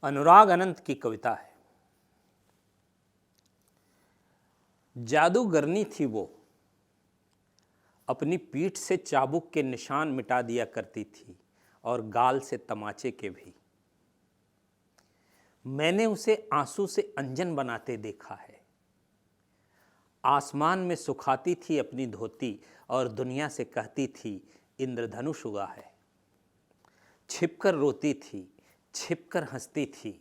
अनुराग अनंत की कविता है। जादूगरनी थी वो, अपनी पीठ से चाबुक के निशान मिटा दिया करती थी और गाल से तमाचे के भी। मैंने उसे आंसू से अंजन बनाते देखा है। आसमान में सुखाती थी अपनी धोती और दुनिया से कहती थी इंद्रधनुष उगा है। छिपकर रोती थी, छिपकर हंसती थी,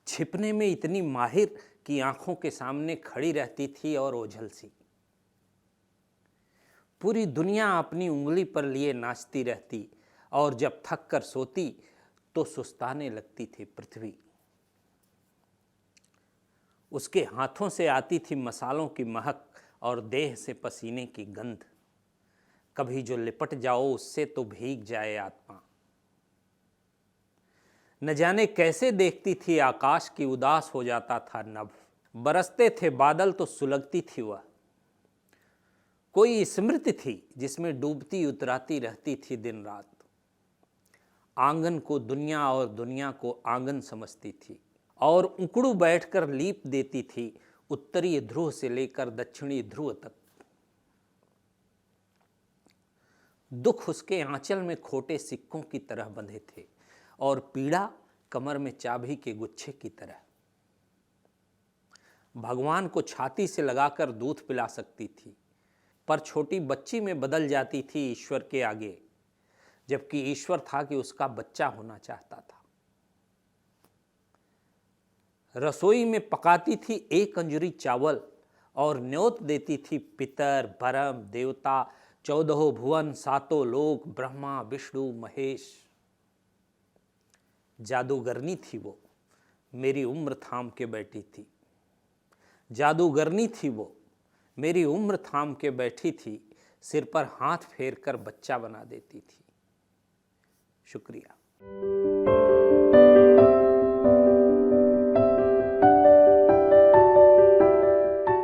छिपने में इतनी माहिर कि आंखों के सामने खड़ी रहती थी और ओझल सी। पूरी दुनिया अपनी उंगली पर लिए नाचती रहती और जब थक कर सोती तो सुस्ताने लगती थी पृथ्वी। उसके हाथों से आती थी मसालों की महक और देह से पसीने की गंध। कभी जो लिपट जाओ उससे तो भीग जाए आत्मा। न जाने कैसे देखती थी आकाश की उदास हो जाता था नभ। बरसते थे बादल तो सुलगती थी वह। कोई स्मृति थी जिसमें डूबती उतराती रहती थी दिन रात। आंगन को दुनिया और दुनिया को आंगन समझती थी और उकड़ू बैठकर लीप देती थी उत्तरी ध्रुव से लेकर दक्षिणी ध्रुव तक। दुख उसके आंचल में खोटे सिक्कों की तरह बंधे थे और पीड़ा कमर में चाबी के गुच्छे की तरह। भगवान को छाती से लगाकर दूध पिला सकती थी, पर छोटी बच्ची में बदल जाती थी ईश्वर के आगे, जबकि ईश्वर था कि उसका बच्चा होना चाहता था। रसोई में पकाती थी एक अंजुरी चावल और न्योत देती थी पितर, ब्रह्म, देवता, 14 भुवन, 7 लोक, ब्रह्मा, विष्णु, महेश। जादूगरनी थी वो, मेरी उम्र थाम के बैठी थी। जादूगरनी थी वो, मेरी उम्र थाम के बैठी थी, सिर पर हाथ फेर कर बच्चा बना देती थी। शुक्रिया।